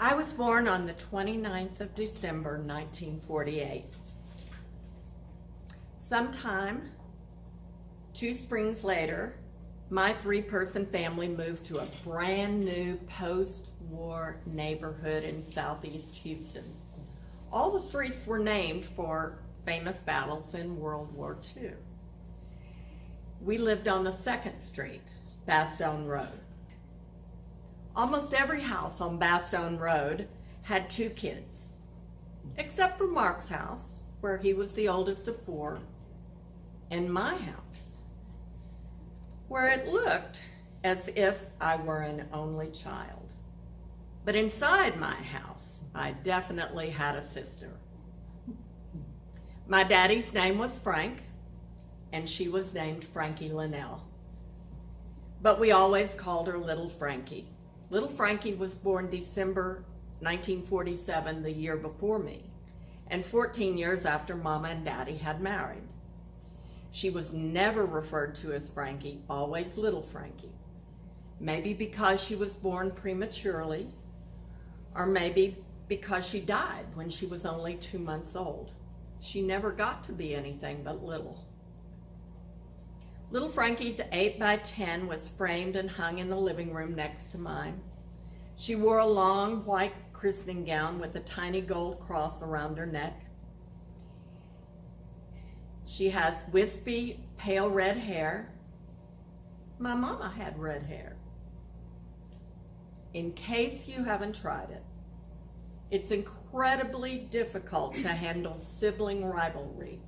I was born on the 29th of December, 1948. Sometime 2 springs later, my 3-person family moved to a brand new post-war neighborhood in southeast Houston. All the streets were named for famous battles in World War II. We lived on the 2nd Street, Bastogne Road. Almost every house on Bastogne Road had 2 kids, except for Mark's house, where he was the oldest of 4, and my house, where it looked as if I were an only child. But inside my house, I definitely had a sister. My daddy's name was Frank, and she was named Frankie Linnell. But we always called her Little Frankie. Little Frankie was born December 1947, the year before me, and 14 years after Mama and Daddy had married. She was never referred to as Frankie, always Little Frankie. Maybe because she was born prematurely, or maybe because she died when she was only 2 months old. She never got to be anything but little. Little Frankie's 8x10 was framed and hung in the living room next to mine. She wore a long white christening gown with a tiny gold cross around her neck. She has wispy, pale red hair. My mama had red hair. In case you haven't tried it, it's incredibly difficult to handle sibling rivalry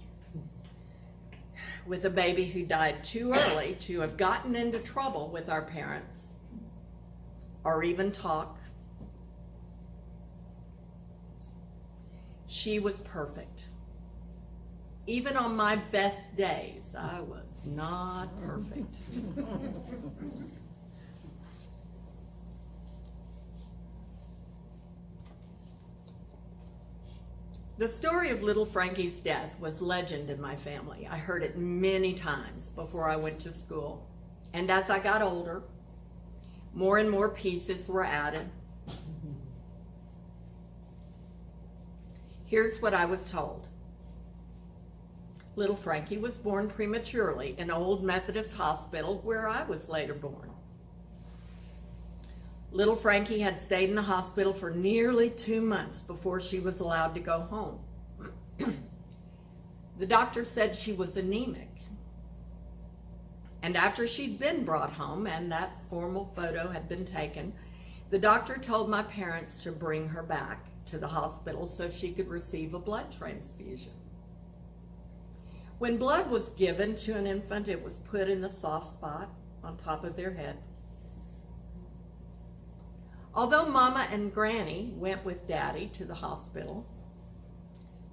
with a baby who died too early to have gotten into trouble with our parents or even talk. She was perfect. Even on my best days, I was not perfect. The story of little Frankie's death was legend in my family. I heard it many times before I went to school. And as I got older, more and more pieces were added. Here's what I was told. Little Frankie was born prematurely in Old Methodist Hospital, where I was later born. Little Frankie had stayed in the hospital for nearly 2 months before she was allowed to go home. The doctor said she was anemic. And after she'd been brought home and that formal photo had been taken, the doctor told my parents to bring her back to the hospital so she could receive a blood transfusion. When blood was given to an infant, it was put in the soft spot on top of their head. Although Mama and Granny went with Daddy to the hospital,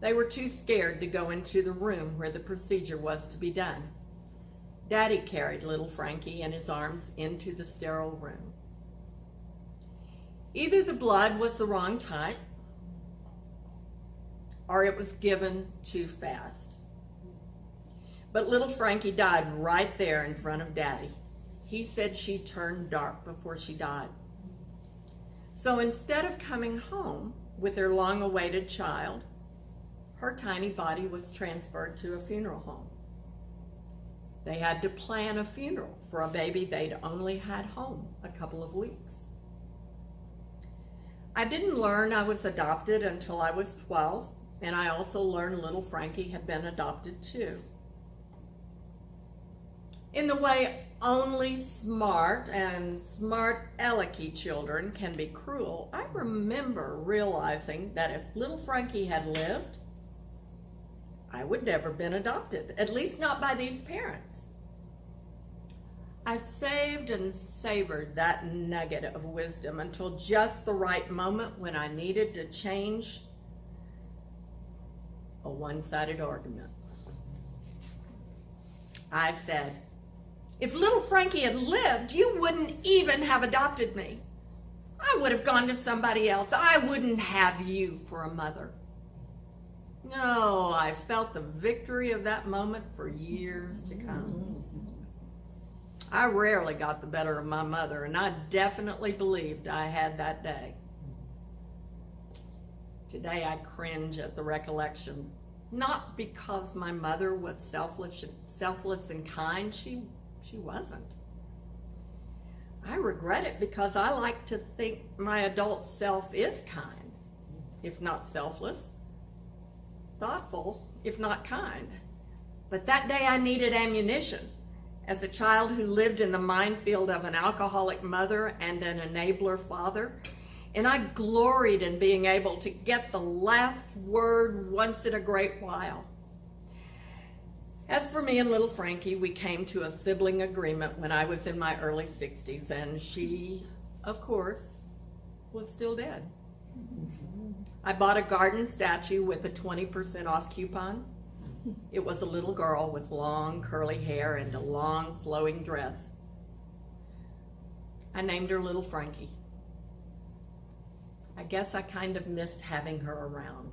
they were too scared to go into the room where the procedure was to be done. Daddy carried little Frankie in his arms into the sterile room. Either the blood was the wrong type, or it was given too fast. But little Frankie died right there in front of Daddy. He said she turned dark before she died. So instead of coming home with their long-awaited child, her tiny body was transferred to a funeral home. They had to plan a funeral for a baby they'd only had home a couple of weeks. I didn't learn I was adopted until I was 12, and I also learned little Frankie had been adopted too. In the way only smart and smart-alecky children can be cruel, I remember realizing that if little Frankie had lived, I would never have been adopted, at least not by these parents. I saved and savored that nugget of wisdom until just the right moment when I needed to change a one-sided argument. I said, if little Frankie had lived, you wouldn't even have adopted me. I would have gone to somebody else. I wouldn't have you for a mother. No, I felt the victory of that moment for years to come. I rarely got the better of my mother, and I definitely believed I had that day. Today I cringe at the recollection, not because my mother was selfless and kind. She wasn't. I regret it because I like to think my adult self is kind, if not selfless, thoughtful, if not kind. But that day I needed ammunition. As a child who lived in the minefield of an alcoholic mother and an enabler father, and I gloried in being able to get the last word once in a great while. As for me and little Frankie, we came to a sibling agreement when I was in my early 60s, and she, of course, was still dead. I bought a garden statue with a 20% off coupon. It was a little girl with long curly hair and a long flowing dress. I named her Little Frankie. I guess I kind of missed having her around.